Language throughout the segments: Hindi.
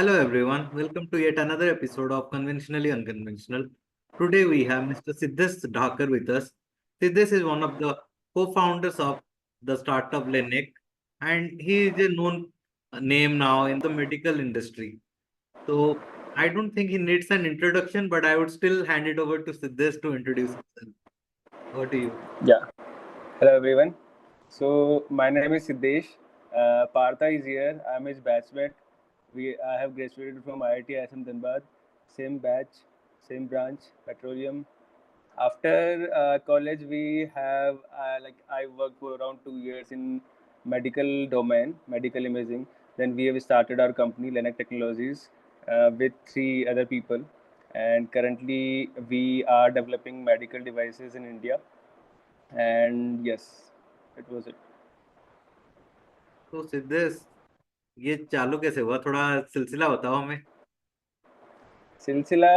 Hello everyone, welcome to yet another episode of Conventionally Unconventional. Today we have Mr. Siddhesh Dhakar with us. Siddhesh is one of the co-founders of the startup Lenic, and he is a known name now in the medical industry. So I don't think he needs an introduction, but I would still hand it over to Siddhesh to introduce himself. Over to you. Yeah. Hello everyone. So my name is Siddesh. Partha is here. I'm his batchmate. I have graduated from IIT ISM Dhanbad. Same batch, same branch, petroleum. After college, we have I worked for around 2 years in medical domain, medical imaging. Then we have started our company, Lenec Technologies, with three other people. And currently, we are developing medical devices in India. And yes, it was it. तो सिद्धेश ये चालू कैसे हुआ? थोड़ा सिलसिला बताओ हमें। सिलसिला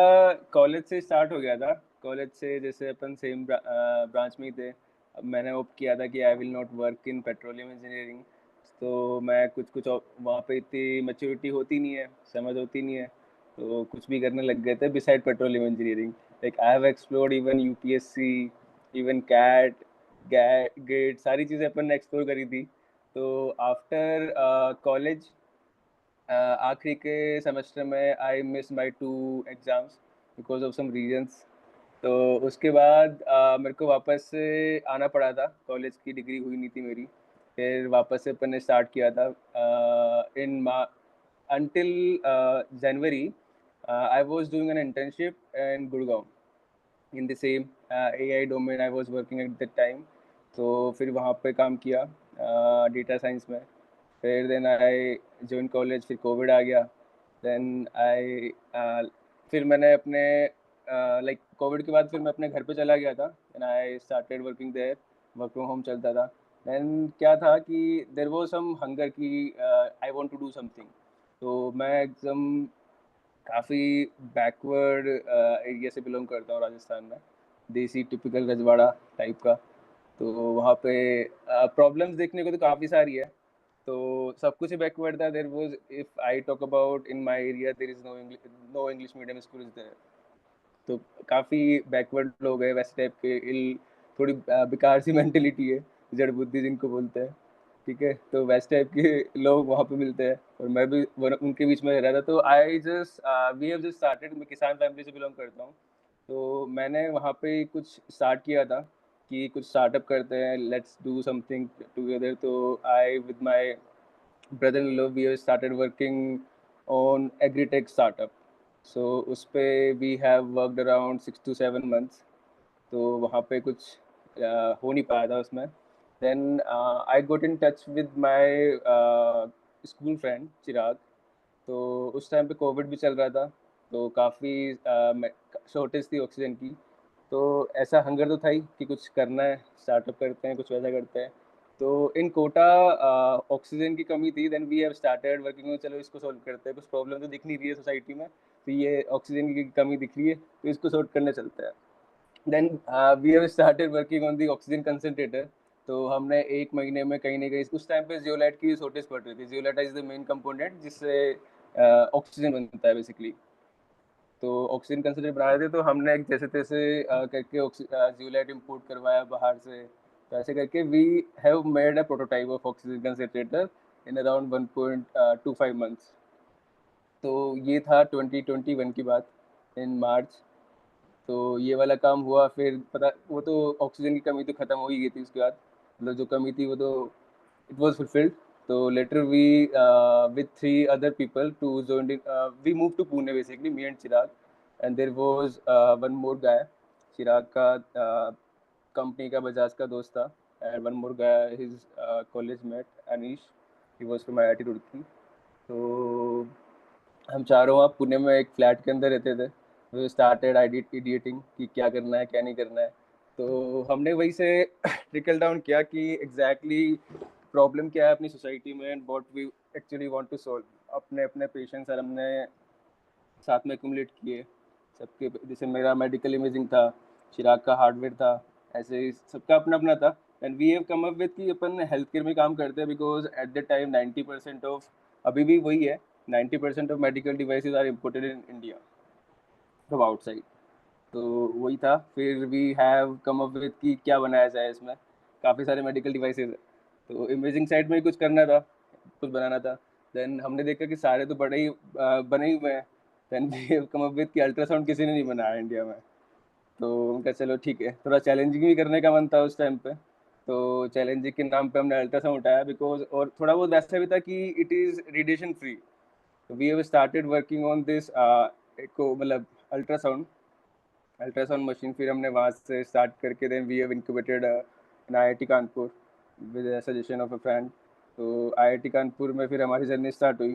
कॉलेज से स्टार्ट हो गया था। कॉलेज से जैसे अपन सेम ब्रांच में ही थे। अब मैंने ओप किया था कि I will not work in petroleum engineering. तो मैं कुछ कुछ वहाँ पे इतनी मैच्योरिटी होती नहीं है, समझ होती नहीं है, तो कुछ भी करने लग गए थे beside petroleum engineering. Like I have explored even UPSC, even CAT, GATE, सारी चीज़ें अपन ने एक्सप्लोर करी थी। तो आफ्टर कॉलेज आखिरी के सेमेस्टर में I miss my 2 exams because of some reasons. तो उसके बाद मेरे को वापस से आना पड़ा था। कॉलेज की डिग्री हुई नहीं थी मेरी। फिर वापस से अपन ने स्टार्ट किया था इन until January. I was doing an internship in Gurgaon in the same AI domain I was working at that time. तो फिर वहाँ पे काम किया डेटा साइंस में। फिर देन आई जॉइन कॉलेज, फिर कोविड आ गया। देन आई फिर मैंने अपने लाइक कोविड के बाद फिर मैं अपने घर पे चला गया था। Then I started working there, work from home चलता था। देन क्या था कि देयर वाज सम हंगर कि I want to do something. तो मैं एकदम काफ़ी बैकवर्ड एरिया से बिलोंग करता हूँ राजस्थान में, देसी टिपिकल रजवाड़ा टाइप का। तो वहाँ पे प्रॉब्लम्स देखने को तो काफ़ी सारी है। तो सब कुछ ही बैकवर्ड था। There was, if I talk about in my area, there is no English medium school is there. तो काफ़ी बैकवर्ड लोग हैं वैसे टाइप के, थोड़ी बेकार सी मेंटेलिटी है, जड़ बुद्धि जिनको बोलते हैं। ठीक है, तो वैसे टाइप के लोग वहाँ पे मिलते हैं और मैं भी उनके बीच में रह रहा था। तो I just we have just started, मैं किसान फैमिली से बिलोंग करता हूँ। तो मैंने वहाँ पे कुछ स्टार्ट किया था कि कुछ स्टार्टअप करते हैं, लेट्स डू समथिंग टुगेदर। तो I with my brother in law we have started working on agritech startup. So उस पे we have worked around 6 to 7 months। तो वहाँ पे कुछ हो नहीं पाया था उसमें। Then I got in touch with my school friend Chirag. तो उस टाइम पे कोविड भी चल रहा था, तो काफ़ी शॉर्टेज थी ऑक्सीजन की। तो ऐसा हंगर तो था ही कि कुछ करना है, स्टार्टअप करते हैं, कुछ वैसा करते हैं। तो इन कोटा ऑक्सीजन की कमी थी। Then we have started working on, चलो इसको सॉल्व करते हैं, कुछ प्रॉब्लम तो दिख नहीं रही है सोसाइटी में, तो ये ऑक्सीजन की कमी दिख रही है, तो इसको सॉल्व करने चलते हैं। Then we have started working on the oxygen concentrator. तो हमने 1 महीने में कहीं ना कहीं, उस टाइम पे जियोलाइट की शॉर्टेज पड़ रही थी। Zeolite is the main component जिससे ऑक्सीजन बनता है बेसिकली। तो ऑक्सीजन कंसनट्रेटर बना रहे थे, तो हमने जैसे तैसे करके जियोलाइट इंपोर्ट करवाया बाहर से। तो ऐसे करके we have made a prototype of oxygen concentrator in around 1.25 months। तो ये था 2021 की बात, इन मार्च। तो ये वाला काम हुआ। फिर पता, वो तो ऑक्सीजन की कमी तो ख़त्म हो ही गई थी उसके बाद, मतलब जो कमी थी वो तो इट वाज फुलफिल्ड। तो later we with 3 other people too joined in, we moved to Pune basically, me and Chirag, and there was one more guy, चिराग का कंपनी का बजाज का दोस्त था, and one more guy his college met Anish, he was from IIT Roorkee. तो हम चारों वहाँ पुणे में एक फ्लैट के अंदर रहते थे। वी स्टार्टेड आइडिएटिंग कि क्या करना है क्या नहीं करना है। तो हमने वही से ट्रिकल डाउन किया कि एग्जैक्टली प्रॉब्लम क्या है अपनी सोसाइटी में and what we actually want to solve. अपने अपने पेशेंट्स और हमने साथ में एक्यूमुलेट किए सबके। जैसे मेरा मेडिकल इमेजिंग था, चिराग का हार्डवेयर था, ऐसे ही सबका अपना अपना था। And we have come up with कि अपन हेल्थ केयर में काम करते हैं because at the time 90% of, अभी भी वही है 90% of medical devices are imported in India from outside. तो वही था, फिर we have come up with कि क्या बनाया जाए इसमें, काफ़ी सारे मेडिकल डिवाइसेस है, तो इमेजिंग साइड में ही कुछ करना था, कुछ बनाना था। देन हमने देखा कि सारे तो बड़े ही बने ही हुए हैं। Then we have come up with कि अल्ट्रासाउंड किसी ने नहीं बनाया इंडिया में। तो उनका चलो ठीक है, थोड़ा चैलेंजिंग भी करने का मन था उस टाइम पे, तो चैलेंजिंग के नाम पे हमने अल्ट्रासाउंड उठाया बिकॉज, और थोड़ा बहुत वैसा भी था कि it is radiation free. We have started working on this को मतलब अल्ट्रासाउंड अल्ट्रासाउंड मशीन। फिर हमने वहाँ से स्टार्ट करके then we have incubated in IIT Kanpur with suggestion of a friend. तो IIT कानपुर में फिर हमारी जर्नी स्टार्ट हुई।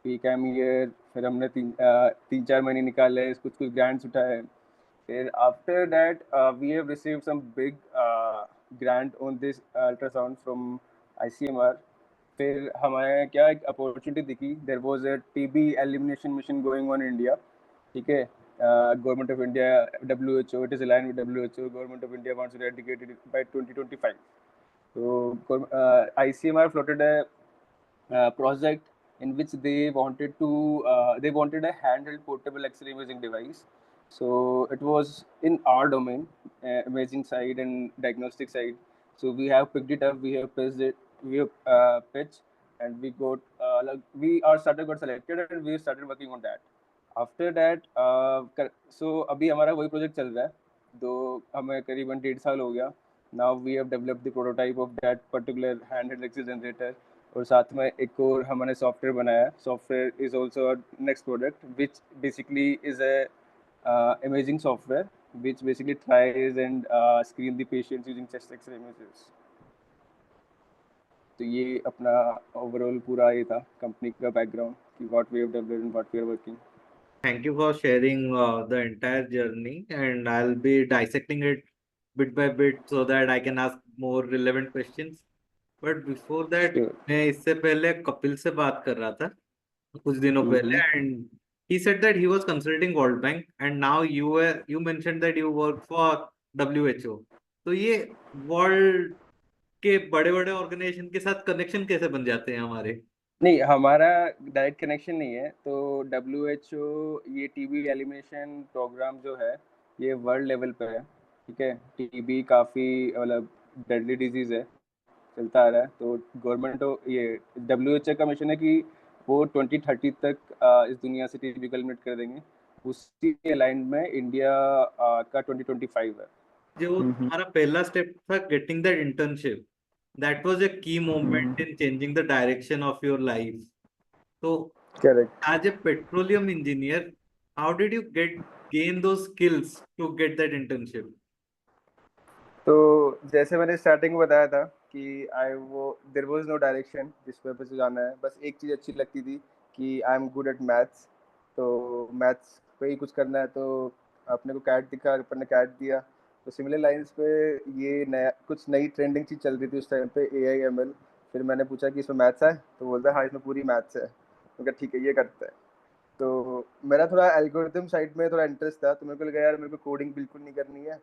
वी कैम ईयर, फिर हमने 3-4 महीने निकाले, कुछ कुछ ग्रांट्स उठाए। फिर after that we have received some big grant on this ultrasound from ICMR। फिर हमें क्या एक अपॉर्चुनिटी दिखी, there was a TB elimination mission going on India, ठीक है। Government of India, WHO, it is aligned with WHO, government of India wants to eradicate it by 2025। तो ICMR floated a project in which they wanted a handheld portable X-ray imaging device. So it was in our domain, imaging side and diagnostic side. So we have picked it up, we have pitched it, we have pitched, and we got we our starter got selected and we started working on that. After that so अभी हमारा वही प्रोजेक्ट चल रहा है, तो हमें करीबन 1.5 साल हो गया। Now we have developed the prototype of that particular hand access generator, और साथ में एक और हमने सॉफ्टवेयर बनाया है। Software is also next product which basically is a imaging software which basically tries and screen the patients using chest X-ray images। तो ये अपना ओवरऑल पूरा ये था कंपनी का बैकग्राउंड कि what we have developed and what we are working. Thank you for sharing the entire journey, and I'll be dissecting it bit by bit so that I can ask more relevant questions. But before that, sure. मैं इससे पहले कपिल से बात कर रहा था कुछ दिनों पहले, and he said that he was consulting World Bank, and now you mentioned that you work for WHO. तो ये वर्ल्ड के बड़े बड़े ऑर्गेनाइजेशन के साथ कनेक्शन कैसे बन जाते हैं हमारे? नहीं, हमारा डायरेक्ट कनेक्शन नहीं है। तो WHO ये TB एलिमिनेशन प्रोग्राम जो है ये वर्ल्ड लेवल पे है, ठीक है। TB काफ़ी मतलब डेडली डिजीज़ है, चलता आ रहा है। तो गवर्नमेंट ये WHO का मिशन है कि वो 2030 तक इस दुनिया से TB को एलिमिनेट कर देंगे। उसी लाइन में इंडिया का 2025 है। जो तुम्हारा पहला स्टेप था, getting that internship, that was a key moment in changing the direction of your life. So, correct. as a petroleum engineer, how did you gain those skills to get that internship? तो जैसे मैंने स्टार्टिंग में बताया था कि आई वो देर वॉज नो डायरेक्शन जिस पे से जाना है, बस एक चीज़ अच्छी लगती थी कि I am good at maths. तो मैथ्स पे ही कुछ करना है, तो अपने को कैट दिखा, अपन ने कैट दिया। तो सिमिलर लाइंस पे ये नया कुछ नई ट्रेंडिंग चीज़ चल रही थी उस टाइम पे, AI ML। फिर मैंने पूछा कि इसमें मैथ्स है, तो बोलता है हाँ इसमें पूरी मैथ्स है। तो कहा ठीक है ये करते हैं। तो मेरा थोड़ा एल्गोरिथम साइड में थोड़ा इंटरेस्ट था, तो मेरे को लगा यार मेरे को कोडिंग बिल्कुल नहीं करनी है,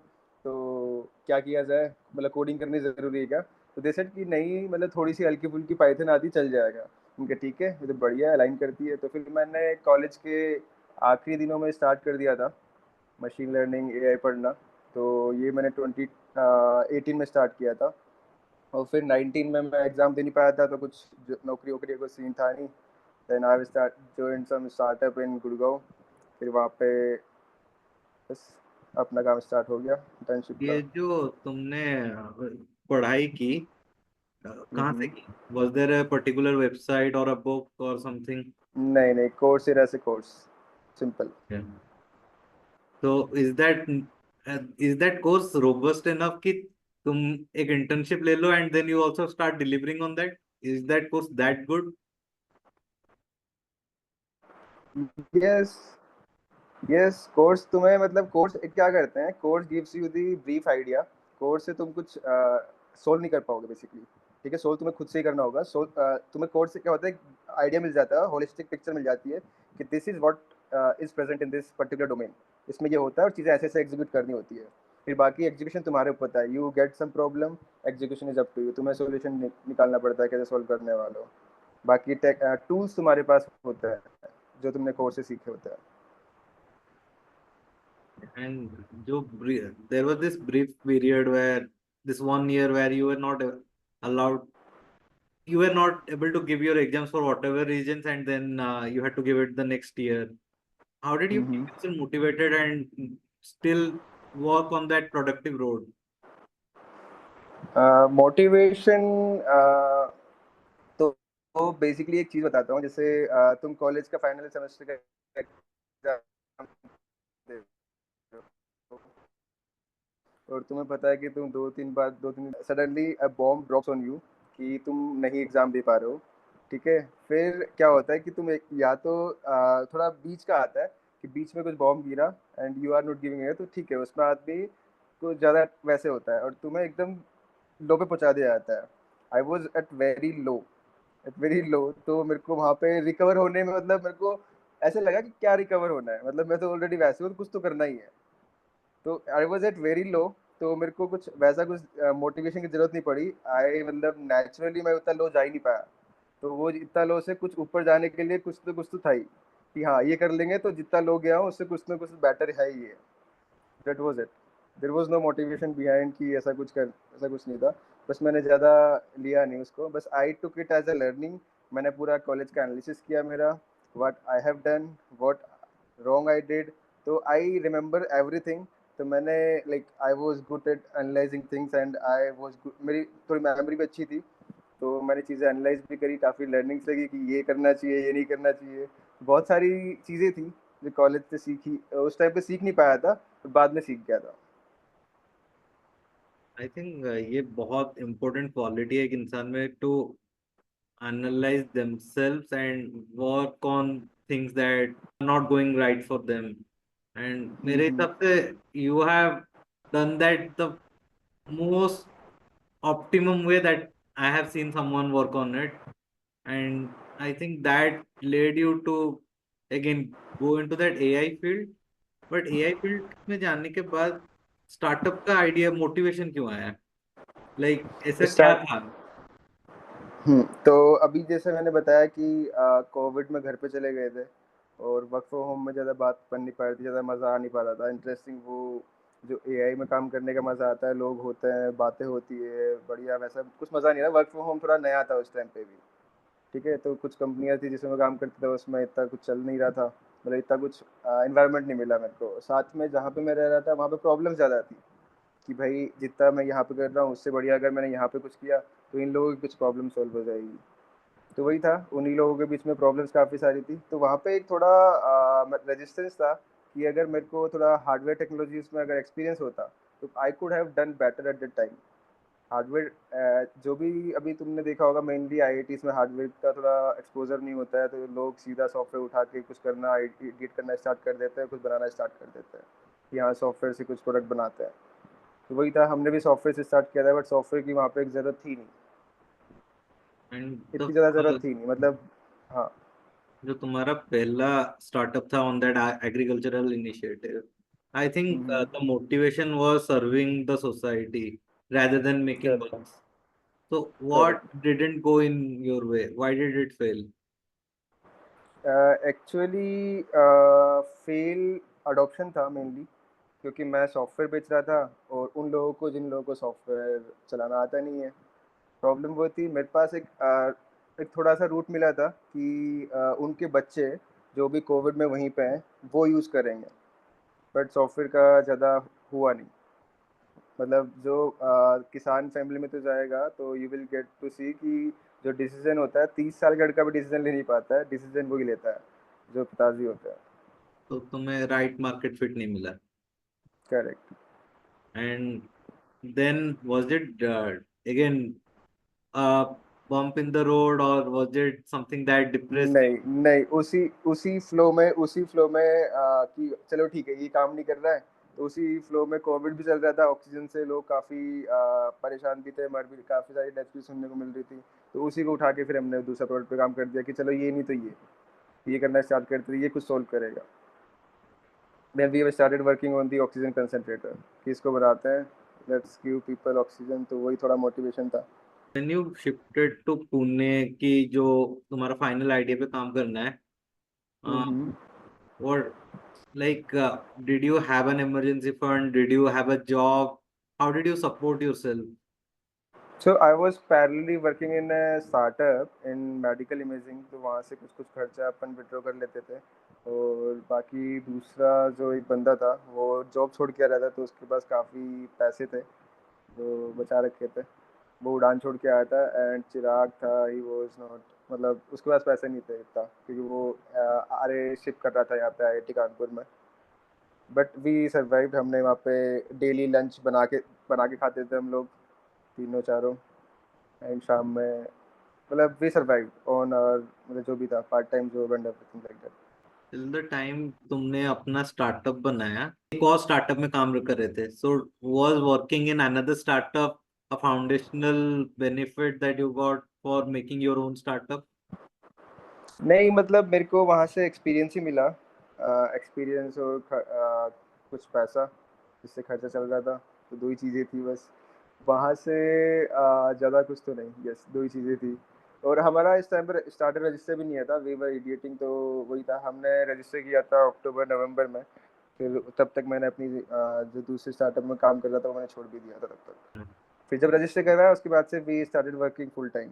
तो क्या किया जाए, मतलब कोडिंग करनी ज़रूरी है क्या। तो दे सेड कि नहीं, मतलब थोड़ी सी हल्की फुल्की पाइथन आती चल जाएगा। उनके ठीक है, ये तो बढ़िया अलाइन करती है। तो फिर मैंने कॉलेज के आखिरी दिनों में स्टार्ट कर दिया था मशीन लर्निंग AI पढ़ना। तो ये मैंने 2018 में स्टार्ट किया था, और फिर 19 में मैं एग्ज़ाम दे नहीं पाया था, तो कुछ नौकरी वोकरी का सीन था नहीं। Then I start join some startup in Gurgaon. फिर वहाँ पे बस अपना काम स्टार्ट हो गया इंटर्नशिप ये का। जो तुमने पढ़ाई की, कहाँ से की? Was there a particular website or a book or something? नहीं नहीं, कोर्स ही से course, simple. Yeah. So is that course robust enough कि तुम एक internship ले लो and then you also start delivering on that? Is that course that good? Yes yes, course तुम्हें मतलब कोर्स क्या करते हैं, course gives you the brief idea. Course से तुम कुछ सोल्व नहीं कर पाओगे बेसिकली, ठीक है। सोल्व तुम्हें खुद से ही करना होगा। तुम्हें कोर्स से क्या होता है, आइडिया मिल जाता है, होलिस्टिक पिक्चर मिल जाती है कि this is what is present in this particular domain. इसमें ये होता है और चीज़ें ऐसे ऐसे एग्जीक्यूट करनी होती है। फिर बाकी एग्जीक्यूशन तुम्हारे ऊपर होता है। You get some problem, execution is up to you. तुम्हें सोल्यूशन निकालना पड़ता है कैसे सोल्व करने वालों। बाकी टेक टूल्स तुम्हारे पास होते हैं जो तुमने कोर्स से सीखे होते हैं। And there was this brief period where this 1 year where you were not allowed, you were not able to give your exams for whatever reasons, and then you had to give it the next year. How did you keep hmm. yourself motivated and still work on that productive road? Motivation तो बेसिकली एक चीज बताता हूँ, जैसे तुम कॉलेज का फाइनल सेमेस्टर का एग्जाम दे रहे हो और तुम्हें पता है कि तुम दो तीन suddenly a bomb drops on you कि तुम नहीं एग्जाम दे पा रहे हो। ठीक है, फिर क्या होता है कि तुम एक या तो थोड़ा बीच का आता है कि बीच में कुछ बॉम्ब गिरा and you are not giving है, तो ठीक है उसमें आदमी को ज़्यादा वैसे होता है और तुम्हें एकदम लो पे पहुंचा दिया जाता है। I was at very low, तो मेरे को वहाँ पे रिकवर होने में मतलब मेरे को ऐसे लगा कि क्या रिकवर होना है, मतलब मैं तो ऑलरेडी वैसे हूँ तो कुछ तो करना ही है। तो I was at very low, तो मेरे को कुछ वैसा कुछ मोटिवेशन की जरूरत नहीं पड़ी। आई मतलब नेचुरली मैं उतना लो जा ही नहीं पाया। तो वो इतना लो से कुछ ऊपर जाने के लिए कुछ तो था ही कि हाँ ये कर लेंगे, तो जितना लो गया हूँ उससे कुछ ना कुछ बेटर है ही है। That was it. There was no motivation behind कि ऐसा कुछ नहीं था। बस मैंने ज़्यादा लिया नहीं उसको, बस I took it as a learning. मैंने पूरा कॉलेज का एनालिसिस किया मेरा, what I have done, what wrong I did, तो आई रिमेंबर एवरीथिंग। तो मैंने like I was good at analysing things and I was good, मेरी थोड़ी मेमोरी भी अच्छी थी। तो मैंने चीज़ें एनालाइज भी करी, काफ़ी लर्निंग्स लगी कि ये करना चाहिए, ये नहीं करना चाहिए। बहुत सारी चीज़ें थी जो कॉलेज से सीखी, उस टाइम पे सीख नहीं पाया था, तो बाद में सीख गया था। आई थिंक ये बहुत important क्वालिटी है एक इंसान में, to analyze themselves and work on things that are not going right for them. And मेरे हम्म। हिसाब से you have done that the most optimum way that I have seen someone work on it. And I think that led you to again go into that AI field. But AI field में जाने के बाद स्टार्टअप का आइडिया मोटिवेशन क्यों आया? लाइक ऐसा क्या स्टार्ट था? तो अभी जैसे मैंने बताया कि कोविड में घर पे चले गए थे और वर्क फ्रॉम होम में ज़्यादा बात बन नहीं पा रही थी, ज़्यादा मज़ा आ नहीं पा रहा था इंटरेस्टिंग। वो जो एआई में काम करने का मज़ा आता है, लोग होते हैं, बातें होती है बढ़िया, वैसा कुछ मज़ा नहीं रहा। वर्क फ्रॉम होम थोड़ा नया था उस टाइम पे भी। ठीक है, तो कुछ कंपनियाँ थी जिसमें मैं काम करता था, उसमें इतना कुछ चल नहीं रहा था, मतलब इतना कुछ इन्वायरमेंट नहीं मिला मेरे को। साथ में जहाँ पे मैं रह रहा था वहाँ पे प्रॉब्लम ज़्यादा थी कि भाई जितना मैं यहाँ पे कर रहा हूँ उससे बढ़िया अगर मैंने यहाँ पे कुछ किया तो इन लोगों की कुछ प्रॉब्लम सॉल्व हो जाएगी। तो वही था, उन्हीं लोगों के बीच में प्रॉब्लम्स काफ़ी सारी थी, तो वहाँ पे एक थोड़ा रेजिस्टेंस था कि अगर मेरे को थोड़ा हार्डवेयर टेक्नोलॉजीज में अगर एक्सपीरियंस होता तो I could have done better at that time. Hardware जो भी अभी तुमने देखा होगा, मेनली आईआईटीज में हार्डवेयर का थोड़ा एक्सपोजर नहीं होता है, तो लोग सीधा सॉफ्टवेयर उठा के कुछ करना एडिट करना स्टार्ट कर देते हैं, कुछ बनाना स्टार्ट कर देते हैं कि हाँ सॉफ्टवेयर से कुछ प्रोडक्ट बनाते हैं। तो वही था, हमने भी सॉफ्टवेयर से स्टार्ट किया था, बट सॉफ्टवेयर की वहाँ पे एक ज़रूरत थी नहीं, एंड इतनी ज़्यादा ज़रूरत थी नहीं, मतलब हाँ। जो तुम्हारा पहला स्टार्टअप था on that agricultural initiative, I think the motivation was serving the society rather than making correct. bucks. So what correct. didn't go in your way? Why did it fail? Actually fail adoption था मेनली, क्योंकि मैं सॉफ्टवेयर बेच रहा था और उन लोगों को जिन लोगों को सॉफ्टवेयर चलाना आता नहीं है। प्रॉब्लम वो थी, मेरे पास एक थोड़ा सा रूट मिला था कि उनके बच्चे जो भी कोविड में वहीं पे हैं वो यूज़ करेंगे, बट सॉफ्टवेयर का ज़्यादा हुआ नहीं। मतलब जो किसान फैमिली में तो जाएगा तो यू विल गेट टू सी कि जो डिसीजन होता है, 30 साल का लड़का भी डिसीजन ले नहीं पाता है, डिसीजन वही लेता है जो पिताजी होता है। तो तुम्हें राइट मार्केट फिट नहीं मिला, correct. and then was it again a bump in the road, or was it something that depressed you? नहीं नहीं, उसी फ्लो में कि चलो ठीक है ये काम नहीं कर रहा है, तो उसी फ्लो में कोविड भी चल रहा था, ऑक्सीजन से लोग काफ़ी परेशान भी थे, मर भी, काफ़ी सारी डेथ भी सुनने को मिल रही थी। तो उसी को उठा के फिर हमने दूसरा प्रोडक्ट पे काम कर दिया कि चलो ये नहीं तो ये करना स्टार्ट करते, ये कुछ सोल्व करेगा। Then we have started working on the oxygen concentrator कि इसको बनाते हैं, लेट्स गिव पीपल ऑक्सीजन, तो वही थोड़ा मोटिवेशन था। When you shifted to Pune की जो तुम्हारा फाइनल आइडिया पे काम करना है, हम्म। what like did you have an emergency fund? Did you have a job? How did you support yourself? So I was parallelly working in a startup in medical imaging, तो वहाँ से कुछ कुछ खर्चा अपन विड्रॉ कर लेते थे। और बाकी दूसरा जो एक बंदा था वो जॉब छोड़ के आ रहा था, तो उसके पास काफ़ी पैसे थे जो बचा रखे थे। वो उड़ान छोड़ के आया था। एंड चिराग था, ही वाज नॉट, मतलब उसके पास पैसे नहीं थे इतना, क्योंकि वो आरे शिप कर रहा था यहाँ पे आईआईटी कानपुर में। But we survived. हमने वहाँ पे डेली लंच बना के खाते थे हम लोग, तीनों चारों। एंड शाम में मतलब वी सर्वाइव्ड ऑन आवर, मतलब जो भी था part time job and everything like that. Till the time तुमने अपना स्टार्टअप बनाया, एक और स्टार्टअप में काम कर रहे थे, so was working in another startup a foundational benefit that you got for making your own startup? नहीं, मतलब मेरे को वहाँ से एक्सपीरियंस ही मिला। एक्सपीरियंस और कुछ पैसा जिससे खर्चा चल रहा था, तो दो ही चीज़ें थी बस। वहाँ से ज़्यादा कुछ तो नहीं, यस दो ही चीज़ें थी। और हमारा इस टाइम पर स्टार्टर रजिस्टर भी नहीं है था, वी वर इडियटिंग, तो वही था। हमने रजिस्टर किया था अक्टूबर नवंबर में। फिर तब तक मैंने अपनी जो दूसरे स्टार्टअप में काम कर रहा था वो मैंने छोड़ भी दिया था तब तक। फिर जब रजिस्टर करवाया उसके बाद से we started working full time.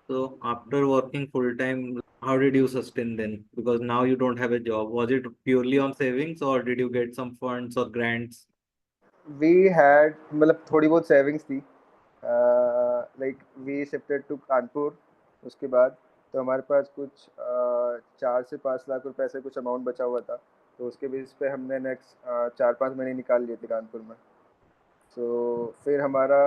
So after working full time, how did you sustain then? Because now you don't have a job. Was it purely on savings or did you get some funds or grants? We had, मतलब थोड़ी बहुत सेविंग्स थी। Like we shifted to Kanpur उसके बाद, तो हमारे पास कुछ 4 से 5 लाख रुपए ऐसे कुछ अमाउंट बचा हुआ था। तो उसके बेस पे हमने नेक्स्ट 4-5 महीने निकाल लिए थे कानपुर में। सो फिर हमारा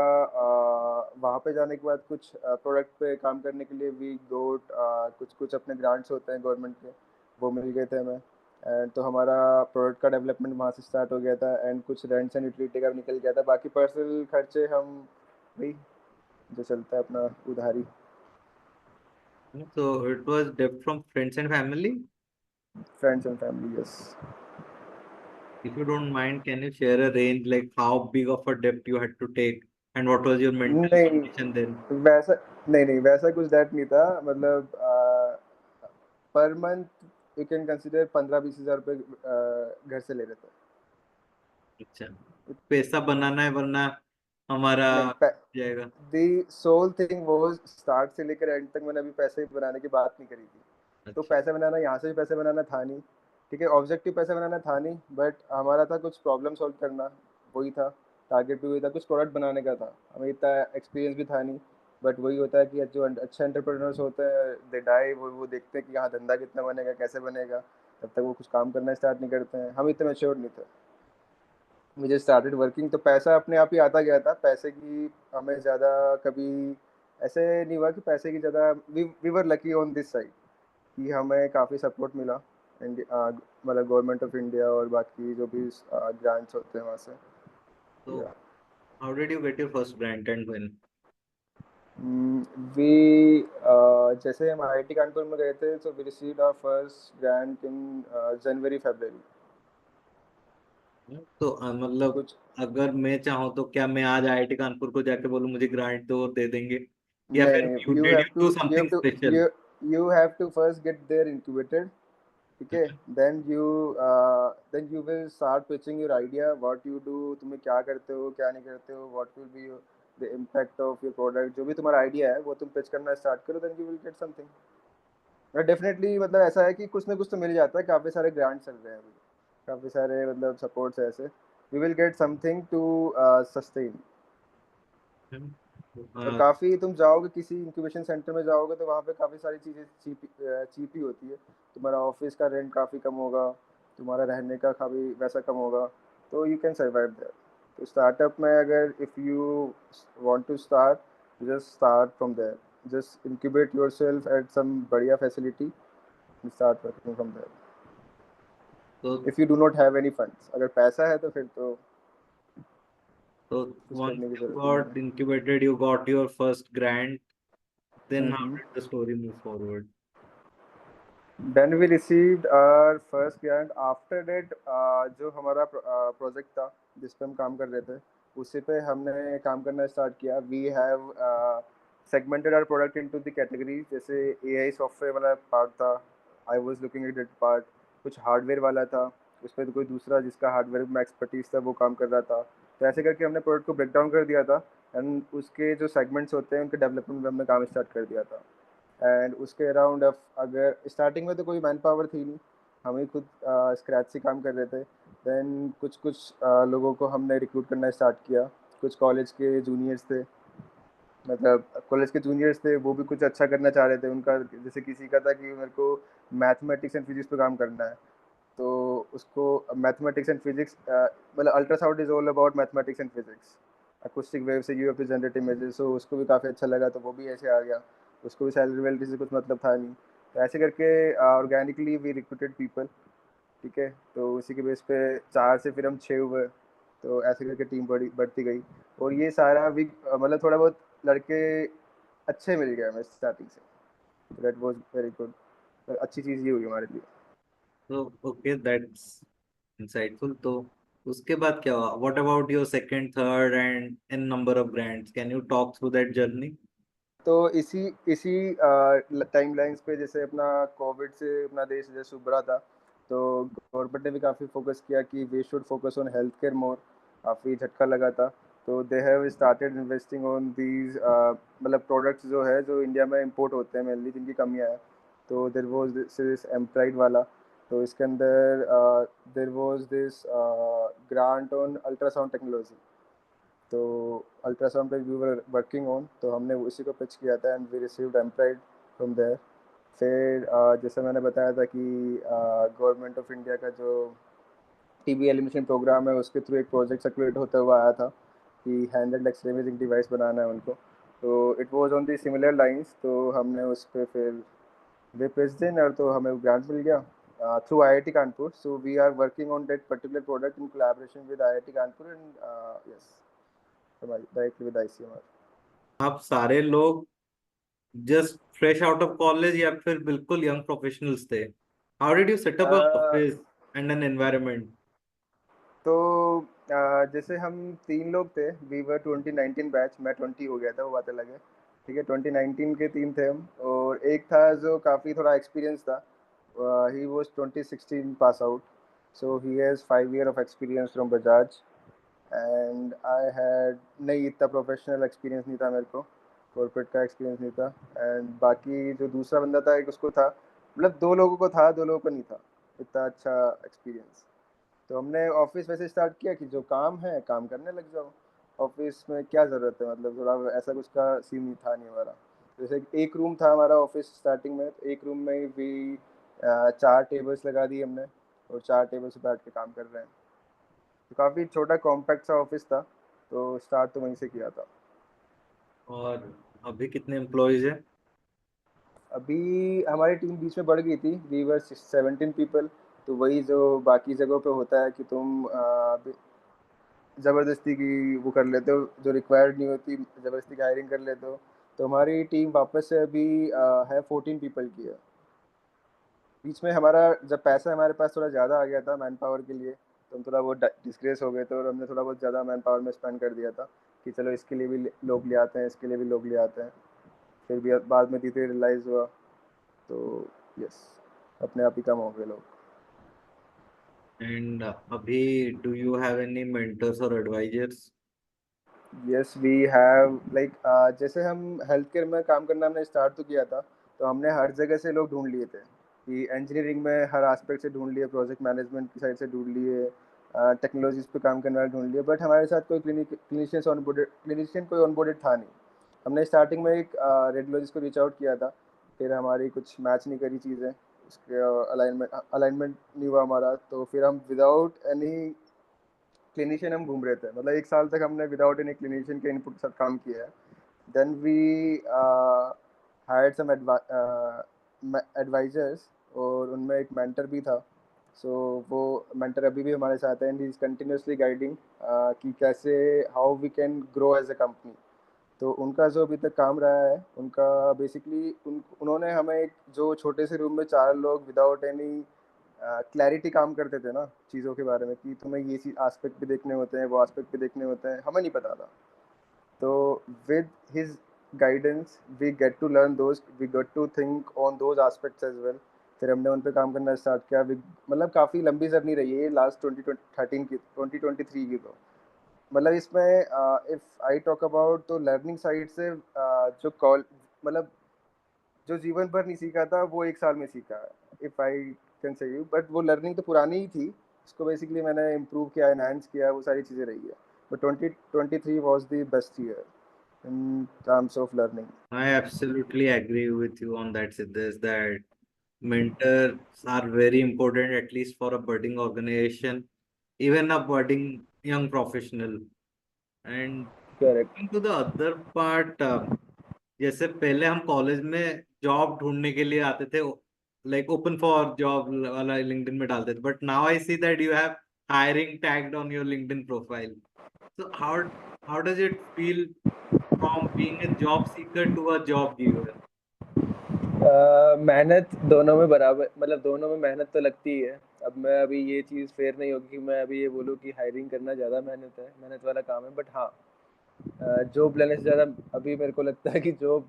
वहाँ पे जाने के बाद कुछ प्रोडक्ट पे काम करने के लिए वी गोट कुछ कुछ अपने ग्रांट्स होते हैं गवर्नमेंट के, वो मिल गए थे हमें। एंड तो हमारा प्रोडक्ट का डेवलपमेंट वहाँ से स्टार्ट हो गया था। एंड कुछ रेंट्स एंड यूटिलिटी का भी निकल गया था। बाकी पर्सनल खर्चे हम वही जो चलता है अपना उधारी। So it was debt from friends and family. Friends and family, yes. If you don't mind, can you share a range like how big of a debt you had to take and what was your mental नहीं, condition then? वैसा नहीं, वैसा कुछ डेट नहीं था। मतलब per month you can consider 15-20 हज़ार रुपये घर से ले रहे थे। अच्छा, पैसा बनाना है वरना हमारा नहीं, जाएगा। दी सोल थिंग वो स्टार्ट से लेकर एंड तक मैंने अभी पैसे बनाने की बात नहीं करी थी। तो अच्छा। पैसे बनाना, यहाँ से भी पैसे बनाना था नहीं, ठीक है, ऑब्जेक्टिव पैसे बनाना था नहीं, बट हमारा था कुछ प्रॉब्लम सॉल्व करना, वही था। टारगेट भी वही था, कुछ प्रोडक्ट बनाने का था। हमें इतना एक्सपीरियंस भी था नहीं, बट वही होता है कि जो अच्छे एंटरप्रेन्योर्स होते हैं दे डाई, वो देखते हैं कि यहाँ धंधा कितना बनेगा, कैसे बनेगा, तब तक वो कुछ काम करना स्टार्ट नहीं करते हैं। हम इतने मेच्योर नहीं थे। मुझे स्टार्टेड वर्किंग तो पैसा अपने आप ही आता गया था। पैसे की हमें ज़्यादा कभी ऐसे नहीं हुआ कि पैसे की ज़्यादा, we were lucky on this side कि हमें काफ़ी सपोर्ट मिला। मतलब गवर्नमेंट ऑफ इंडिया और बाकी जो भी ग्रांट्स होते हैं वहाँ से। So या how did you get your first grant and when? We जैसे हम आईआईटी कानपुर में गए थे, तो we received our first grant in January February. तो मतलब कुछ अगर मैं चाहूँ तो क्या मैं आज आईआईटी कानपुर को जाके बोलूँ मुझे ग्रांट दो और दे देंगे, या नहीं फिर नहीं, you did you do you have something to special? You have to first get there incubated, ठीक है। Then you will start pitching your idea, what you do, तुम्हें क्या करते हो क्या नहीं करते हो, what will be the impact of your product, जो भी तुम्हारा आइडिया है वो तुम पिच करना स्टार्ट करो, then you will get something. Definitely, मतलब ऐसा है कि कुछ ना कुछ तो मिल जाता है। काफ़ी सारे ग्रांट चल रहे हैं अभी, काफ़ी सारे मतलब सपोर्ट्स है ऐसे। You will get something to sustain. और काफ़ी तुम जाओगे किसी इंक्यूबेशन सेंटर में जाओगे तो वहाँ पे काफ़ी सारी चीज़ें चीप ही होती है। तुम्हारा ऑफिस का रेंट काफ़ी कम होगा, तुम्हारा रहने का काफ़ी वैसा कम होगा, तो यू कैन सर्वाइव देयर। तो स्टार्टअप में अगर if you want to start, just start from there, just incubate yourself at some बढ़िया facility and start working from there. तो if you do not have any funds, अगर पैसा है तो फिर तो so कुछ once करने की you ज़रूरत ही नहीं got है। incubated, you got your first grant, then how hmm. did the story move forward? Then we received our first grant. After that, जो हमारा प्रोजेक्ट था जिस पे हम काम कर रहे थे, उसी पे हमने काम करना स्टार्ट किया। We have segmented our product into the category. जैसे एआई सॉफ्टवेयर वाला पार्ट था, I was looking at that part. कुछ हार्डवेयर वाला था, उस पर कोई दूसरा जिसका हार्डवेयर में एक्सपर्टीज था वो काम कर रहा था। तो ऐसे करके हमने प्रोडक्ट को ब्रेक डाउन कर दिया था एंड उसके जो सेगमेंट्स होते हैं उनके डेवलपमेंट में हमने काम स्टार्ट कर दिया था। एंड उसके अराउंड अगर स्टार्टिंग में तो कोई मैन पावर थी नहीं, हम ही खुद स्क्रैच से काम कर रहे थे। देन कुछ कुछ लोगों को हमने रिक्रूट करना स्टार्ट किया। कुछ कॉलेज के जूनियर्स थे, मतलब कॉलेज के जूनियर्स थे, वो भी कुछ अच्छा करना चाह रहे थे। उनका जैसे किसी का था कि मेरे को मैथमेटिक्स एंड फिजिक्स पे काम करना है, तो उसको मैथमेटिक्स एंड फिजिक्स, मतलब ultrasound is all about mathematics and physics. Acoustic wave से you have to generate images, so उसको भी काफ़ी अच्छा लगा, तो वो भी ऐसे आ गया। उसको भी सैलरी वैलरी से कुछ मतलब था नहीं। तो ऐसे करके ऑर्गेनिकली वी रिक्रूटेड पीपल। ठीक है, तो उसी के बेस पे 4 से फिर हम 6 हुए। तो ऐसे करके टीम बढ़ती गई। और ये सारा भी मतलब थोड़ा बहुत लड़के अच्छे मिल गए हमें स्टार्टिंग से। That was very good. अच्छी चीज़ ये हुई हमारे लिए। तो ओके, दैट्स इंसाइटफुल। तो उसके बाद क्या हुआ? What about your second, third and in number of grants? Can you talk through that journey? तो इसी इसी टाइम लाइन्स पे जैसे अपना कोविड से अपना देश जैसे उभरा था, तो गवर्नमेंट ने भी काफ़ी फोकस किया कि we should focus on health care more. काफ़ी झटका लगा था। तो they have started investing on these, मतलब प्रोडक्ट्स जो है जो इंडिया में इंपोर्ट होते हैं मेनली, जिनकी कमियां है। तो देर वॉज दिस एम्प्राइड वाला। तो इसके अंदर there was this grant on ultrasound technology. तो अल्ट्रासाउंड पे वी वर वर्किंग ऑन, तो हमने उसी को पिच किया था and we received employed from there. फिर जैसे मैंने बताया था कि गवर्नमेंट ऑफ इंडिया का जो टीबी एलिमिनेशन प्रोग्राम है उसके थ्रू एक प्रोजेक्ट सर्कुलेट होता हुआ आया था कि हैंडल्ड एक्सरे इमेजिंग डिवाइस बनाना है उनको। तो it was on the similar lines, तो हमने उस पर फिर वे प्रेसिडेंट और तो हमें ग्रांट मिल गया through IIT Kanpur. So we are working on that particular product in collaboration with IIT Kanpur and yes, directly with ICMR. आप सारे लोग just fresh out of college या फिर बिल्कुल यंग प्रोफेशनल्स थे? How did you set up a office and an environment? तो जैसे हम 3 लोग थे, वी वर 2019 बैच। मैं 20 हो गया था, वो बात अलग है। ठीक है, 2019 के 3 थे हम, और एक था जो काफ़ी थोड़ा एक्सपीरियंस था। He was 2016 pass out, so he has 5 year of experience from Bajaj. And I had नहीं, इतना प्रोफेशनल एक्सपीरियंस नहीं था मेरे को, कॉर्पोरेट का एक्सपीरियंस नहीं था। एंड बाकी जो दूसरा बंदा था, एक उसको था, मतलब 2 लोगों को था, 2 लोगों को नहीं था इतना अच्छा एक्सपीरियंस। तो हमने ऑफिस वैसे स्टार्ट किया कि जो काम है काम करने लग जाओ, ऑफिस में क्या ज़रूरत है, मतलब थोड़ा ऐसा कुछ का सीन नहीं था नहीं हमारा। जैसे एक रूम था हमारा ऑफिस स्टार्टिंग में, तो एक रूम में ही भी 4 टेबल्स लगा दी हमने, और 4 टेबल से बैठ के काम कर रहे हैं। तो काफ़ी छोटा कॉम्पैक्ट सा ऑफिस था, तो स्टार्ट तो वहीं से किया था। और अभी कितने एम्प्लॉयज हैं? अभी हमारी टीम बीच में बढ़ गई थी, वी वर 17 पीपल। तो वही जो बाकी जगहों पे होता है कि तुम ज़बरदस्ती की वो कर लेते हो, जो रिक्वायर्ड नहीं होती ज़बरदस्ती की हायरिंग कर लेते हो। तो हमारी टीम वापस से अभी है 14 पीपल की है। बीच में हमारा जब पैसा हमारे पास थोड़ा ज़्यादा आ गया था मैन पावर के लिए, तो हम थोड़ा बहुत डिस्ग्रेस हो गए थे, और हमने थोड़ा बहुत ज़्यादा मैन पावर में स्पेंड कर दिया था कि चलो इसके लिए भी लोग ले आते हैं, इसके लिए भी लोग ले आते हैं। फिर भी बाद में धीरे रियलाइज़ हुआ, तो यस, अपने आप ही कम हो गए लोग। एंड अभी do you have any mentors और advisors? Yes we have like, जैसे हम हेल्थ केयर में काम करना हमने स्टार्ट तो किया था, तो हमने हर जगह से लोग ढूंढ लिए थे कि इंजीनियरिंग में हर एस्पेक्ट से ढूंढ लिए, प्रोजेक्ट मैनेजमेंट की साइड से ढूंढ लिए, टेक्नोलॉजीज पे काम करने वाले ढूंढ लिए, बट हमारे साथ कोई क्लिनिशियन कोई ऑनबोर्डेड था नहीं। हमने स्टार्टिंग में एक रेडियोलॉजिस्ट को रीच आउट किया था, फिर हमारी कुछ मैच नहीं करी चीज़ें, उसके अलाइनमेंट अलाइनमेंट नहीं हुआ हमारा, तो फिर हम विदाउट एनी क्लिनिशियन हम घूम रहे थे। मतलब 1 साल तक हमने विदाउट एनी क्लिनिशियन के इनपुट के साथ काम किया है। Then we hired some advisors, और उनमें एक मेंटर भी था। सो वो मेंटर अभी भी हमारे साथ है and he is continuously guiding कि कैसे how we can grow as a company. तो उनका जो अभी तक काम रहा है, उनका बेसिकली उन्होंने हमें एक जो छोटे से रूम में 4 लोग विदाउट एनी क्लैरिटी काम करते थे ना चीज़ों के बारे में कि तुम्हें ये चीज़ एस्पेक्ट भी देखने होते हैं, वो एस्पेक्ट भी देखने होते हैं, हमें नहीं पता था। तो with his guidance we get to learn those, we got to think on those aspects as well। फिर हमने उन पे काम करना स्टार्ट किया। मतलब काफ़ी लंबी जर्नी रही है ये लास्ट 2013 की, 2023 की। तो मतलब इसमें इफ़ आई टॉक अबाउट तो लर्निंग साइड से जो कॉल मतलब जो जीवन भर नहीं सीखा था वो एक साल में सीखा है, if I can say you. But वो लर्निंग तो पुरानी ही थी, उसको बेसिकली मैंने इम्प्रूव किया, एनहांस किया, वो सारी चीज़ें रही है। But 2023 was the best year in terms of learning। I absolutely agree with you on that, Siddhesh, that mentors are very important, at least for a budding organization, even a budding young professional. And correct. coming to the other part, जैसे पहले हम कॉलेज में जॉब ढूंढने के लिए आते थे, लाइक ओपन फॉर जॉब वाला लिंक्डइन में डालते थे, but now I see that you have hiring tagged on your LinkedIn profile. So how does it feel from being a job seeker to a job giver? मेहनत दोनों में बराबर, मतलब दोनों में मेहनत तो लगती ही है। अब मैं अभी ये चीज़ फेयर नहीं होगी कि मैं अभी ये बोलूँ कि हायरिंग करना ज़्यादा मेहनत है, मेहनत वाला काम है। बट हाँ, जॉब लेने से ज़्यादा अभी मेरे को लगता है कि जॉब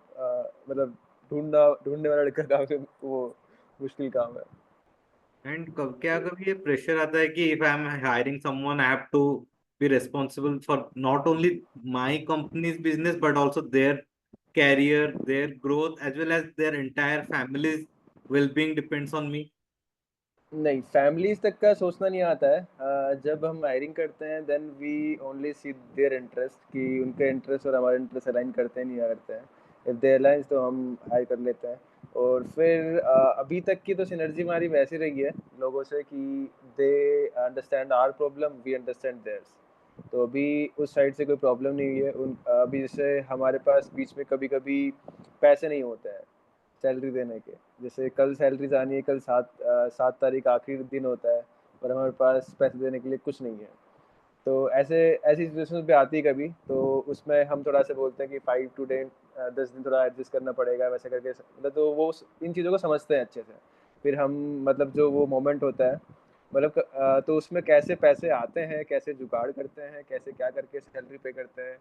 मतलब ढूंढने वाला लड़का काम है, वो मुश्किल काम है। एंड कब क्या कभी ये प्रेशर आता है कि if I am hiring someone I have to be responsible for not only my company's business but also their career, their growth, as well as their entire families wellbeing depends on me? नहीं, फैमिलीज़ तक का सोचना नहीं आता है। जब हम हायरिंग करते हैं then we only see their interest, कि उनके इंटरेस्ट और हमारे इंटरेस्ट अलाइन करते हैं नहीं करते हैं। इफ़ दे अलाइंस तो हम हायर कर लेते हैं। और फिर अभी तक की तो सिनर्जी हमारी वैसी रही है लोगों से कि they understand our problem, we understand theirs. तो अभी उस साइड से कोई प्रॉब्लम नहीं हुई है। अभी जैसे हमारे पास बीच में कभी कभी पैसे नहीं होते हैं सैलरी देने के। जैसे कल सैलरी आनी है, कल 7 तारीख आखिरी दिन होता है, पर हमारे पास पैसे देने के लिए कुछ नहीं है। तो ऐसे ऐसी सिचुएशन भी आती है कभी, तो उसमें हम थोड़ा सा बोलते हैं कि 5 to 10 10 दिन थोड़ा एडजस्ट करना पड़ेगा, वैसे करके मतलब तो वो इन चीज़ों को समझते हैं अच्छे से। फिर हम मतलब जो वो मोमेंट होता है, मतलब तो उसमें कैसे पैसे आते हैं, कैसे जुगाड़ करते हैं, कैसे क्या करके सैलरी पे करते हैं,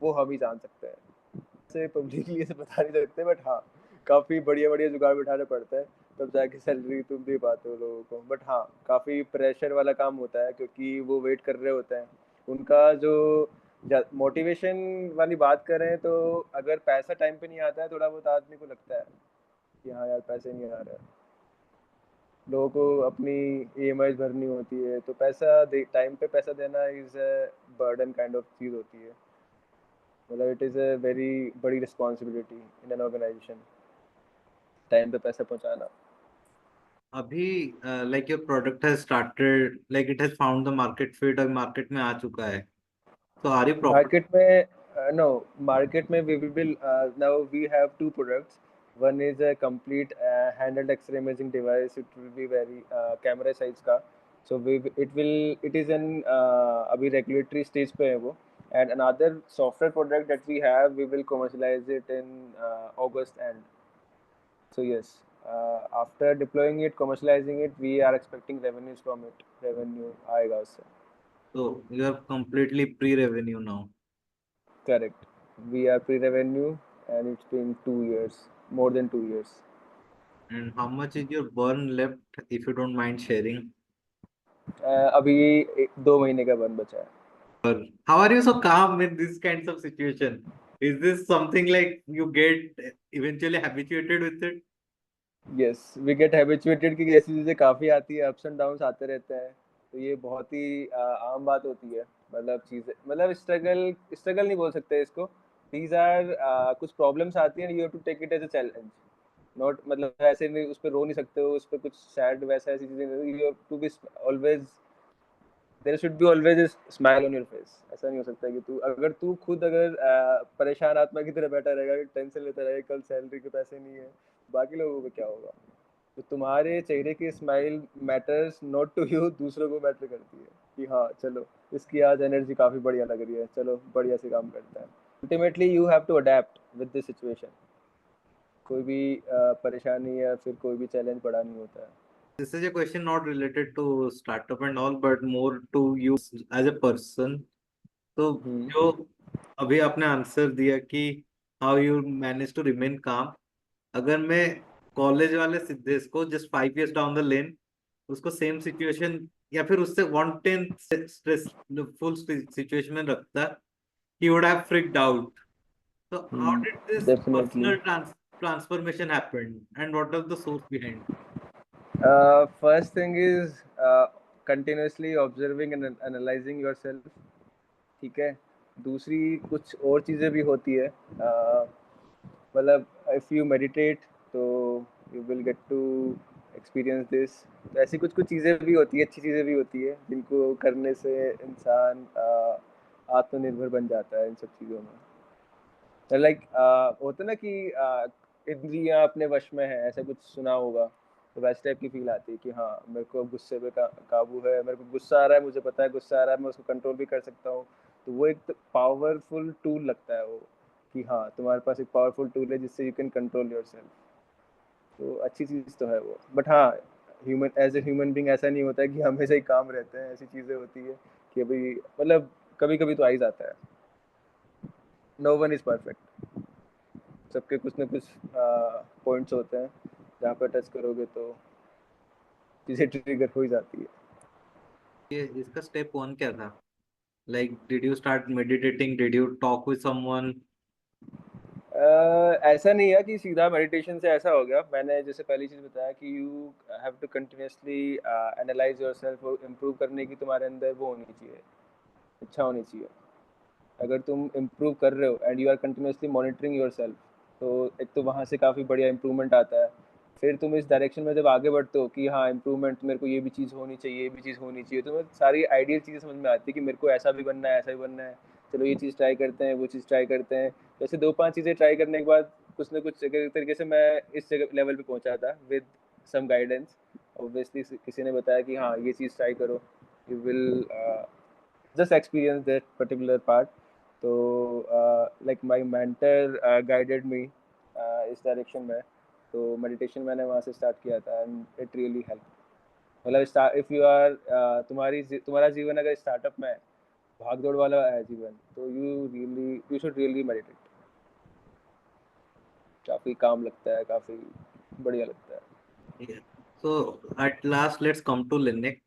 वो हम ही जान सकते हैं। से पब्लिकली ऐसे बता नहीं सकते, बट हाँ, काफ़ी बढ़िया-बढ़िया जुगाड़ बिठाना पड़ता है, तब जाके सैलरी तुम दे पाते हो लोगों को। बट हाँ, काफ़ी प्रेशर वाला काम होता है क्योंकि वो वेट कर रहे होते हैं। उनका जो मोटिवेशन वाली बात करें तो अगर पैसा टाइम पे नहीं आता है, थोड़ा बहुत आदमी को लगता है कि हाँ यार पैसे नहीं आ रहे हैं। लोगों को अपनी ईएमआईज़ भरनी होती है, तो पैसा दे टाइम पे पैसा देना is a burden kind of चीज़ होती है। मतलब इट इज़ अ वेरी बड़ी responsibility in an organisation, time पे पैसा पहुंचाना। अभी like your product has started, like it has found the market fit, और मार्केट में आ चुका है, तो आर यू प्रॉफिट? मार्केट में नो, मार्केट में we will now we have two products. One is a complete handled x ray imaging device, it will be very camera size का। So we it is an अभी रेगुलेटरी स्टेज पे है वो। And another software product that we have, we will commercialise it in August end. So yes, after deploying it, commercializing it, we are expecting revenues from it. Revenue आएगा उससे। तो you are completely pre revenue now? Correct. We are pre-revenue, and it's been 2 years, more than 2 years. And how much is your burn left, if you don't mind sharing? अभी 2 महीने का बंद बचा है। How are you so calm in these kinds of situation? Is this something like you get eventually habituated with it? Yes, we get habituated कि ऐसी चीज़ें काफ़ी आती है, अप्स एंड डाउन्स आते रहते हैं। तो ये बहुत ही आम बात होती है। मतलब चीज़ें, मतलब स्ट्रगल स्ट्रगल नहीं बोल सकते इसको। दीज आर कुछ प्रॉब्लम्स आती हैं, you have to take it as a challenge. Not मतलब ऐसे नहीं उस पर रो नहीं सकते हो, उस पर कुछ सैड वैसा ऐसी चीज़ें, you have to be always, there should be always a smile on your face. ऐसा नहीं हो सकता कि तू खुद अगर परेशान आत्मा की तरह बैठा रहेगा, टेंशन लेता रहेगा, कल सैलरी के पैसे नहीं है, बाकी लोगों को क्या होगा? तो तुम्हारे चेहरे की smile matters not to you, दूसरों को मैटर करती है कि हाँ चलो, इसकी आज एनर्जी काफ़ी बढ़िया लग रही है, चलो बढ़िया से काम करता है। Ultimately you have to adapt with this situation. कोई भी परेशानी या फिर कोई भी चैलेंज बड़ा नहीं होता है। This is a question not related to startup and all, but more to you as a person. तो जो अभी आपने आंसर दिया कि how you manage to remain काम, अगर मैं कॉलेज वाले सिद्धेश को just 5 years down the lane उसको सेम सिचुएशन या फिर उससे 1/10 स्ट्रेस फुल सिचुएशन में रखता, he would have freaked out. So how did this Definitely. personal transformation happen and what was the source behind? First thing is continuously observing and analyzing yourself. ठीक है. दूसरी कुछ और चीज़ें भी होती है. मतलब if you meditate तो you will get to experience this. तो ऐसी कुछ कुछ चीज़ें भी होती है, अच्छी चीज़ें भी होती है जिनको करने से इंसान आत्मनिर्भर बन जाता है इन सब चीज़ों में. लाइक होता ना कि इंद्रियां अपने वश में है, ऐसा कुछ सुना होगा. तो वैसे टाइप की फील आती है कि हाँ मेरे को गुस्से पे काबू है, मेरे को गुस्सा आ रहा है, मुझे पता है गुस्सा आ रहा है, मैं उसको कंट्रोल भी कर सकता हूँ. तो वो एक पावरफुल टूल लगता है वो, कि हाँ तुम्हारे पास एक पावरफुल टूल है जिससे यू कैन कंट्रोल योरसेल्फ. तो अच्छी चीज़ तो है वो. बट हाँ, human as a human being ऐसा नहीं होता है कि हमेशा ही काम रहते हैं. ऐसी चीज़ें होती है कि अभी मतलब कभी कभी तो आ ही जाता है. No one is perfect. सबके कुछ ना कुछ पॉइंट्स होते हैं जहाँ पर टच करोगे तो चीज़ें ट्रिगर हो ही जाती है. ये इसका स्टेप 1 क्या था? Like, did you start meditating? Did you talk with someone? ऐसा नहीं है कि सीधा मेडिटेशन से ऐसा हो गया. मैंने जैसे पहली चीज़ बताया कि you have to continuously analyse yourself. और इम्प्रूव करने की तुम्हारे अंदर वो होनी चाहिए, इच्छा होनी चाहिए. अगर तुम इम्प्रूव कर रहे हो and you are continuously monitoring yourself, तो एक तो वहाँ से काफ़ी बढ़िया इम्प्रूवमेंट आता है. फिर तुम इस डायरेक्शन में जब आगे बढ़ते हो कि हाँ इम्प्रूवमेंट, मेरे को ये भी चीज़ होनी चाहिए, ये भी चीज़ होनी चाहिए, तो तुम्हें सारी आइडियल चीज़ें समझ में आती है कि मेरे को ऐसा भी बनना है, ऐसा भी बनना है. चलो ये चीज़ ट्राई करते हैं, वो चीज़ ट्राई करते हैं. जैसे 2-5 चीज़ें ट्राई करने के बाद कुछ ना कुछ तरीके से मैं इस जगह लेवल पे पहुंचा था विद सम गाइडेंस. ऑब्वियसली किसी ने बताया कि हाँ ये चीज़ ट्राई करो, you will just experience that particular part. तो like my mentor guided me इस डायरेक्शन में. तो मेडिटेशन मैंने वहाँ से स्टार्ट किया था एंड इट रियली हेल्प. मतलब इफ यू आर तुम्हारा जीवन अगर स्टार्टअप में है, भागदौड़ वाला है जीवन, तो यू शुड रियली मेडिटेट. काफ़ी काम लगता है, काफ़ी बढ़िया लगता है. Yeah. So at last, let's come to Linex.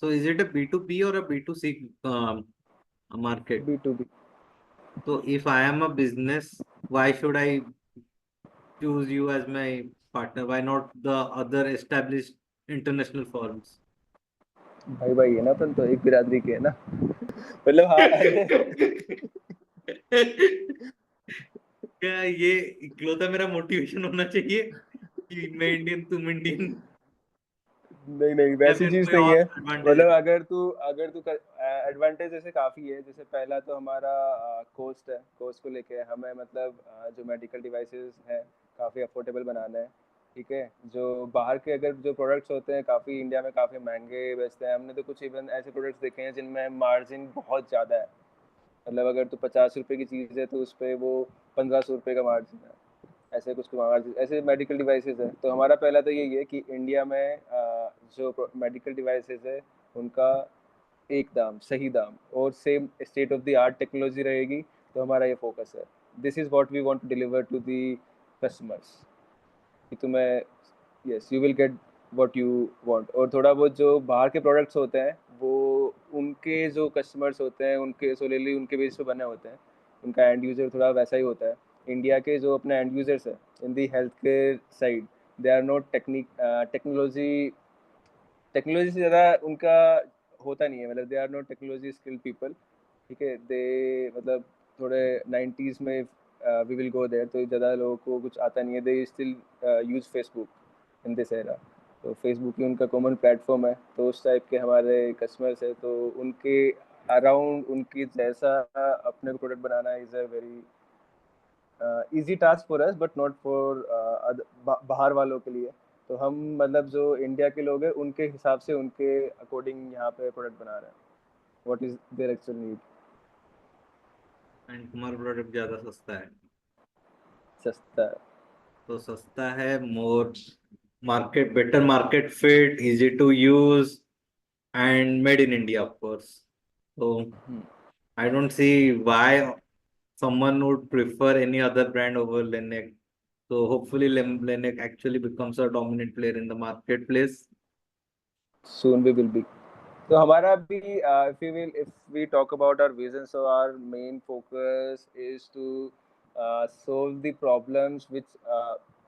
So is it a B2B or a B2C market? B2B. So if I am a business, why should I choose you as my partner? Why not the other established international firms? भाई भाई है ना, अपन तो एक बिरादरी के है ना. मतलब हाँ ऐसे. क्या ये इकलौता मेरा मोटिवेशन होना चाहिए कि मैं इंडियन तुम इंडियन, नहीं नहीं या वैसी फिर चीज़ कोई नहीं और है. एडवांटेज मतलब है? अगर तू एडवांटेज जैसे काफ़ी है. जैसे पहला तो हमारा कोस्ट है. कोस्ट को लेके हमें मतलब जो मेडिकल डिवाइसेस हैं काफ़ी अफोर्डेबल बनाना है. ठीक है. जो बाहर के अगर जो प्रोडक्ट्स होते हैं काफ़ी इंडिया में काफ़ी महंगे बेचते हैं. हमने तो कुछ इवन ऐसे प्रोडक्ट्स देखे हैं जिनमें मार्जिन बहुत ज़्यादा है. मतलब अगर तो 50 रुपए की चीज़ है तो उस पर वो 1500 रुपये का मार्जिन है. ऐसे कुछ मार्जिन ऐसे मेडिकल डिवाइसेस है. तो हमारा पहला तो यही है कि इंडिया में जो मेडिकल डिवाइसेस है उनका एक दाम, सही दाम और same state of the art technology रहेगी. तो हमारा ये फोकस है. This is what we want to deliver to the customers, कि तुम्हें yes you will get what you want. और थोड़ा बहुत जो बाहर के प्रोडक्ट्स होते हैं वो उनके जो कस्टमर्स होते हैं उनके सोलेली उनके बेस पे बने होते हैं. उनका एंड यूज़र थोड़ा वैसा ही होता है. इंडिया के जो अपने एंड यूज़र्स हैं in the health care side, they are not technology से ज़्यादा उनका होता नहीं है. मतलब they are not technology skilled people. ठीक है. दे मतलब थोड़े 90s में वी विल गो देयर, तो ज़्यादा लोगों को कुछ आता नहीं है. They still use Facebook in this era. तो फेसबुक ही उनका कॉमन प्लेटफॉर्म है. तो उस टाइप के हमारे कस्टमर्स है, तो उनके अराउंड उनकी जैसा अपने को product banana is a very easy task for us but not for बाहर वालों के लिए. तो हम मतलब जो इंडिया के लोग हैं उनके हिसाब से उनके अकॉर्डिंग यहाँ पे प्रोडक्ट बना रहे हैं. What is their actual need. And तुम्हारा प्रोडक्ट ज्यादा सस्ता है? सस्ता है. तो सस्ता है, मोर better market fit, easy to use, and made in India, of course. So Hmm. I don't see why someone would prefer any other brand over Laneige. So hopefully Laneige actually becomes a dominant player in the marketplace. Soon we will be. तो हमारा भी if we talk about our vision, so our main focus is to solve the problems which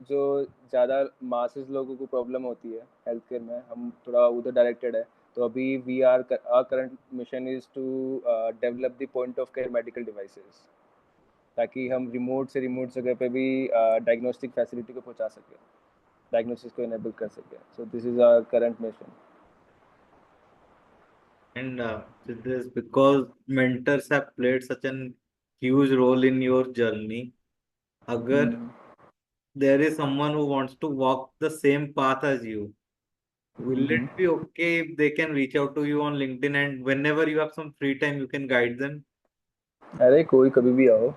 जो ज़्यादा masses लोगों को problem होती है हेल्थ केयर में, हम थोड़ा उधर डायरेक्टेड है. तो अभी our current mission is to develop the point of care medical devices, ताकि हम रिमोट जगह पे भी डायग्नोस्टिक फैसिलिटी को पहुंचा सके, डायग्नोसिस को इनेबल कर सके. So this is our current mission. And with this, because mentors have played such an huge role in your journey, agar there is someone who wants to walk the same path as you, will it be okay if they can reach out to you on LinkedIn and whenever you have some free time, you can guide them? अरे कोई कभी भी आओ.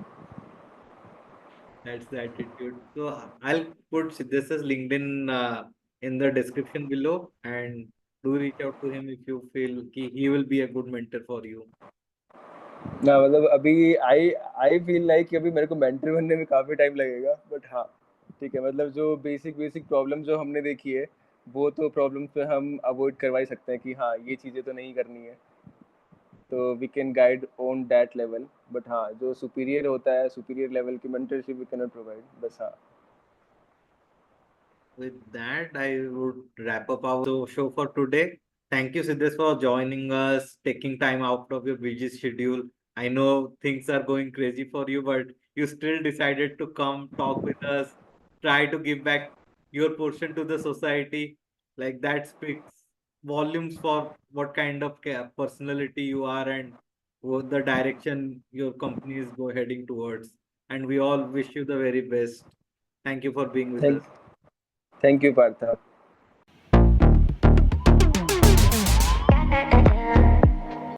That's the attitude. So I'll put Siddhes's LinkedIn in the description below and do reach out to him if you feel he will be a good mentor for you. ना मतलब अभी आई फील लाइक कि अभी मेरे को मेंटर बनने में काफ़ी टाइम लगेगा, बट हाँ ठीक है. मतलब जो बेसिक प्रॉब्लम जो हमने देखी है, वो तो प्रॉब्लम पे हम अवॉइड करवा ही सकते हैं कि हाँ ये चीज़ें तो नहीं करनी है. तो we can guide on that level, but हाँ जो सुपीरियर होता है, सुपीरियर लेवल की mentorship we can not provide. बस हाँ. With that, I would wrap up our show for today. Thank you, Siddhesh, for joining us, taking time out of your busy schedule. I know things are going crazy for you, but you still decided to come talk with us, try to give back your portion to the society. Like that speaks volumes for what kind of personality you are and what the direction your company is heading towards. And we all wish you the very best. Thank you for being with us. Thank you Partha.